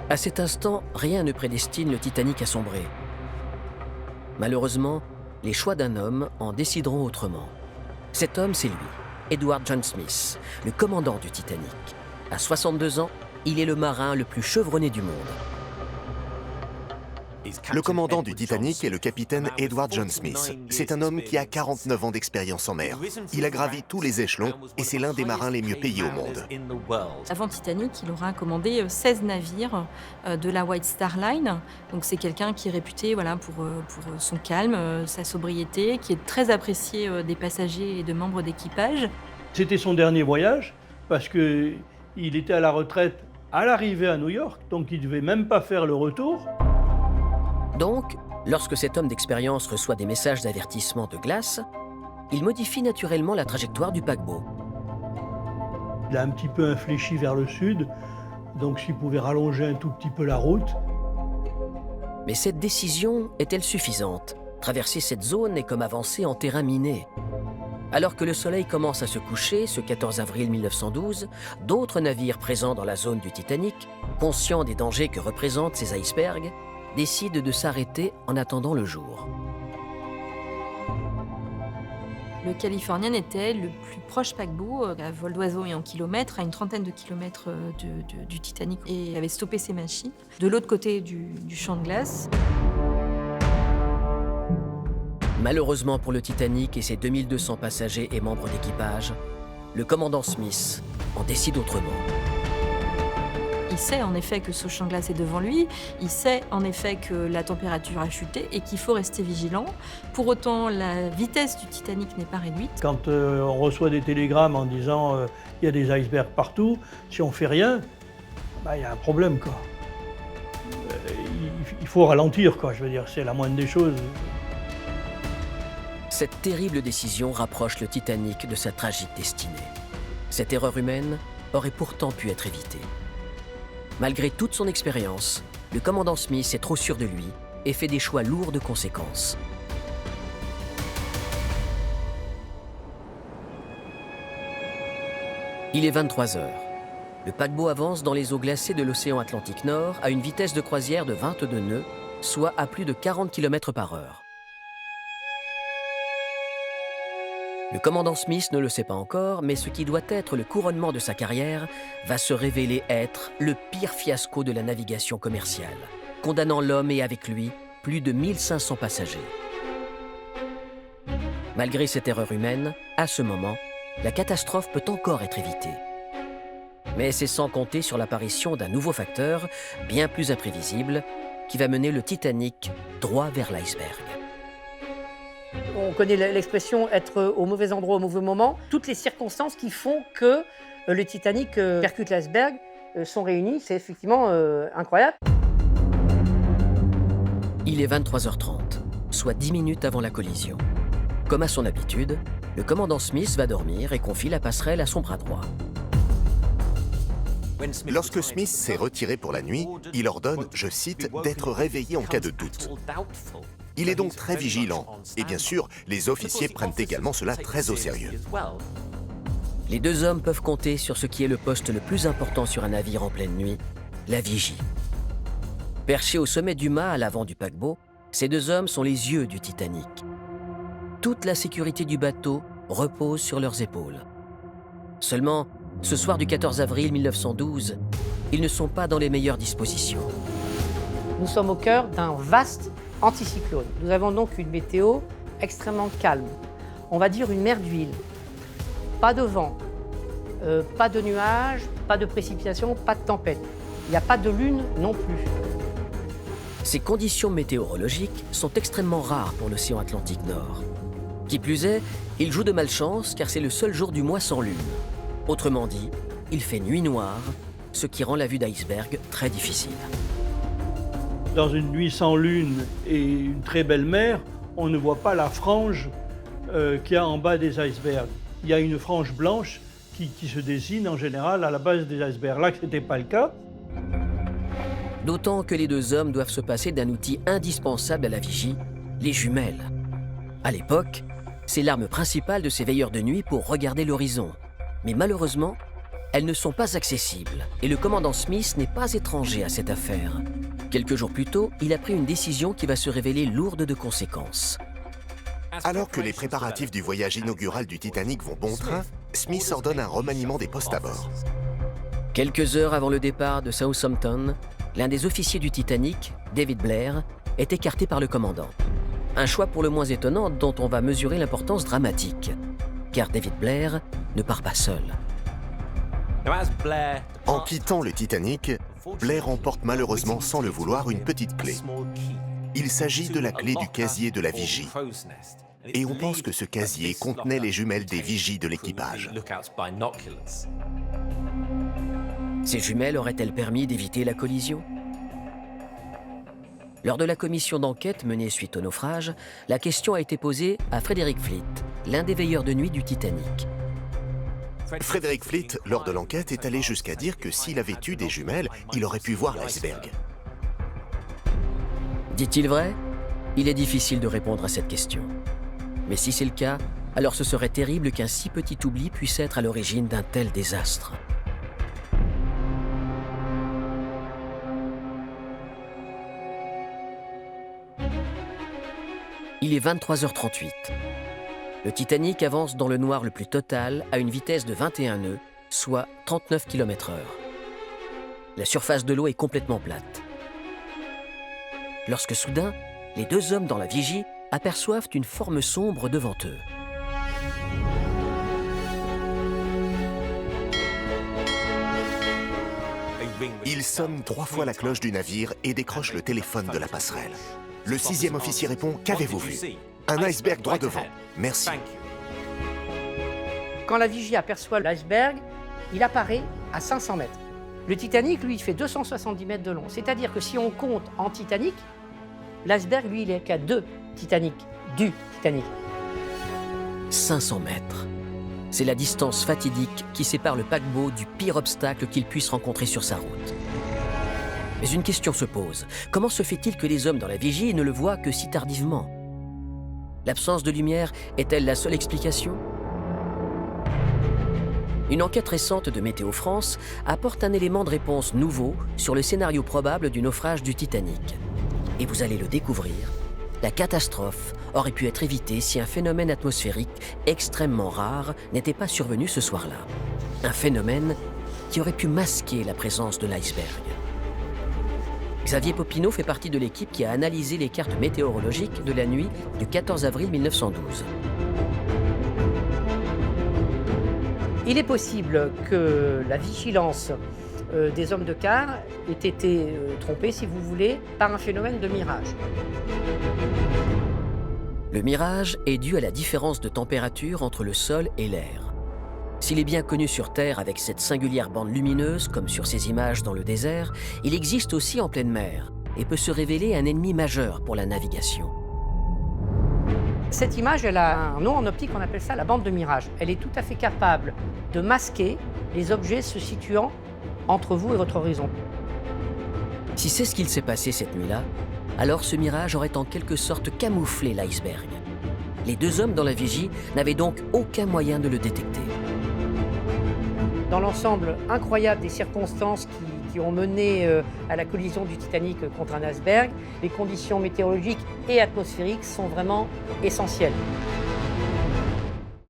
À cet instant, rien ne prédestine le Titanic à sombrer. Malheureusement, les choix d'un homme en décideront autrement. Cet homme, c'est lui, Edward John Smith, le commandant du Titanic. À 62 ans, il est le marin le plus chevronné du monde. Le commandant du Titanic est le capitaine Edward John Smith. C'est un homme qui a 49 ans d'expérience en mer. Il a gravi tous les échelons et c'est l'un des marins les mieux payés au monde. Avant Titanic, il aura commandé 16 navires de la White Star Line. Donc c'est quelqu'un qui est réputé pour son calme, sa sobriété, qui est très apprécié des passagers et de membres d'équipage. C'était son dernier voyage parce qu'il était à la retraite à l'arrivée à New York, donc il ne devait même pas faire le retour. Donc, lorsque cet homme d'expérience reçoit des messages d'avertissement de glace, il modifie naturellement la trajectoire du paquebot. Il a un petit peu infléchi vers le sud, donc s'il pouvait rallonger un tout petit peu la route. Mais cette décision est-elle suffisante? Traverser cette zone est comme avancer en terrain miné. Alors que le soleil commence à se coucher, ce 14 avril 1912, d'autres navires présents dans la zone du Titanic, conscients des dangers que représentent ces icebergs, décident de s'arrêter en attendant le jour. Le Californian était le plus proche paquebot, à vol d'oiseau et en kilomètres, à une trentaine de kilomètres du Titanic, et avait stoppé ses machines de l'autre côté du champ de glace. Malheureusement pour le Titanic et ses 2200 passagers et membres d'équipage, le commandant Smith en décide autrement. Il sait en effet que ce champ de glace est devant lui, il sait en effet que la température a chuté et qu'il faut rester vigilant. Pour autant, la vitesse du Titanic n'est pas réduite. Quand on reçoit des télégrammes en disant il y a des icebergs partout, si on ne fait rien, il y a un problème, quoi. Il faut ralentir, quoi, je veux dire, c'est la moindre des choses. Cette terrible décision rapproche le Titanic de sa tragique destinée. Cette erreur humaine aurait pourtant pu être évitée. Malgré toute son expérience, le commandant Smith est trop sûr de lui et fait des choix lourds de conséquences. Il est 23 heures. Le paquebot avance dans les eaux glacées de l'océan Atlantique Nord à une vitesse de croisière de 22 nœuds, soit à plus de 40 km/h. Le commandant Smith ne le sait pas encore, mais ce qui doit être le couronnement de sa carrière va se révéler être le pire fiasco de la navigation commerciale, condamnant l'homme et avec lui plus de 1500 passagers. Malgré cette erreur humaine, à ce moment, la catastrophe peut encore être évitée. Mais c'est sans compter sur l'apparition d'un nouveau facteur, bien plus imprévisible, qui va mener le Titanic droit vers l'iceberg. On connaît l'expression être au mauvais endroit au mauvais moment. Toutes les circonstances qui font que le Titanic percute l'iceberg sont réunies. C'est effectivement incroyable. Il est 23h30, soit 10 minutes avant la collision. Comme à son habitude, le commandant Smith va dormir et confie la passerelle à son bras droit. Lorsque Smith s'est retiré pour la nuit, il ordonne, je cite, d'être réveillé en cas de doute. Il est donc très vigilant, et bien sûr, les officiers prennent également cela très au sérieux. Les deux hommes peuvent compter sur ce qui est le poste le plus important sur un navire en pleine nuit, la vigie. Perchés au sommet du mât à l'avant du paquebot, ces deux hommes sont les yeux du Titanic. Toute la sécurité du bateau repose sur leurs épaules. Seulement, ce soir du 14 avril 1912, ils ne sont pas dans les meilleures dispositions. Nous sommes au cœur d'un vaste anticyclone. Nous avons donc une météo extrêmement calme. On va dire une mer d'huile. Pas de vent, pas de nuages, pas de précipitations, pas de tempête. Il n'y a pas de lune non plus. Ces conditions météorologiques sont extrêmement rares pour l'océan Atlantique Nord. Qui plus est, il joue de malchance car c'est le seul jour du mois sans lune. Autrement dit, il fait nuit noire, ce qui rend la vue d'iceberg très difficile. Dans une nuit sans lune et une très belle mer, on ne voit pas la frange qu'il y a en bas des icebergs. Il y a une frange blanche qui se dessine en général à la base des icebergs. Là, ce n'était pas le cas. D'autant que les deux hommes doivent se passer d'un outil indispensable à la vigie, les jumelles. À l'époque, c'est l'arme principale de ces veilleurs de nuit pour regarder l'horizon. Mais malheureusement, elles ne sont pas accessibles et le commandant Smith n'est pas étranger à cette affaire. Quelques jours plus tôt, il a pris une décision qui va se révéler lourde de conséquences. Alors que les préparatifs du voyage inaugural du Titanic vont bon train, Smith ordonne un remaniement des postes à bord. Quelques heures avant le départ de Southampton, l'un des officiers du Titanic, David Blair, est écarté par le commandant. Un choix pour le moins étonnant dont on va mesurer l'importance dramatique. Car David Blair ne part pas seul. En quittant le Titanic, Blair emporte malheureusement sans le vouloir une petite clé. Il s'agit de la clé du casier de la vigie. Et on pense que ce casier contenait les jumelles des vigies de l'équipage. Ces jumelles auraient-elles permis d'éviter la collision? Lors de la commission d'enquête menée suite au naufrage, la question a été posée à Frederick Fleet, l'un des veilleurs de nuit du Titanic. Frederick Fleet, lors de l'enquête, est allé jusqu'à dire que s'il avait eu des jumelles, il aurait pu voir l'iceberg. Dit-il vrai? Il est difficile de répondre à cette question. Mais si c'est le cas, alors ce serait terrible qu'un si petit oubli puisse être à l'origine d'un tel désastre. Il est 23h38. Le Titanic avance dans le noir le plus total à une vitesse de 21 nœuds, soit 39 km/h. La surface de l'eau est complètement plate. Lorsque soudain, les deux hommes dans la vigie aperçoivent une forme sombre devant eux. Il sonne 3 fois la cloche du navire et décroche le téléphone de la passerelle. Le 6e officier répond « Qu'avez-vous vu ?»« Un iceberg droit devant. Merci. » Quand la vigie aperçoit l'iceberg, il apparaît à 500 mètres. Le Titanic, lui, il fait 270 mètres de long. C'est-à-dire que si on compte en Titanic, l'iceberg, lui, il est qu'à 2 Titanic, du Titanic. 500 mètres. C'est la distance fatidique qui sépare le paquebot du pire obstacle qu'il puisse rencontrer sur sa route. Mais une question se pose. Comment se fait-il que les hommes dans la vigie ne le voient que si tardivement? L'absence de lumière est-elle la seule explication? Une enquête récente de Météo France apporte un élément de réponse nouveau sur le scénario probable du naufrage du Titanic. Et vous allez le découvrir, la catastrophe aurait pu être évitée si un phénomène atmosphérique extrêmement rare n'était pas survenu ce soir-là. Un phénomène qui aurait pu masquer la présence de l'iceberg. Xavier Popinot fait partie de l'équipe qui a analysé les cartes météorologiques de la nuit du 14 avril 1912. Il est possible que la vigilance des hommes de quart ait été trompée, si vous voulez, par un phénomène de mirage. Le mirage est dû à la différence de température entre le sol et l'air. S'il est bien connu sur Terre avec cette singulière bande lumineuse, comme sur ces images dans le désert, il existe aussi en pleine mer et peut se révéler un ennemi majeur pour la navigation. Cette image, elle a un nom en optique, on appelle ça la bande de mirage. Elle est tout à fait capable de masquer les objets se situant entre vous et votre horizon. Si c'est ce qu'il s'est passé cette nuit-là, alors ce mirage aurait en quelque sorte camouflé l'iceberg. Les deux hommes dans la vigie n'avaient donc aucun moyen de le détecter. Dans l'ensemble incroyable des circonstances qui ont mené à la collision du Titanic contre un iceberg, les conditions météorologiques et atmosphériques sont vraiment essentielles.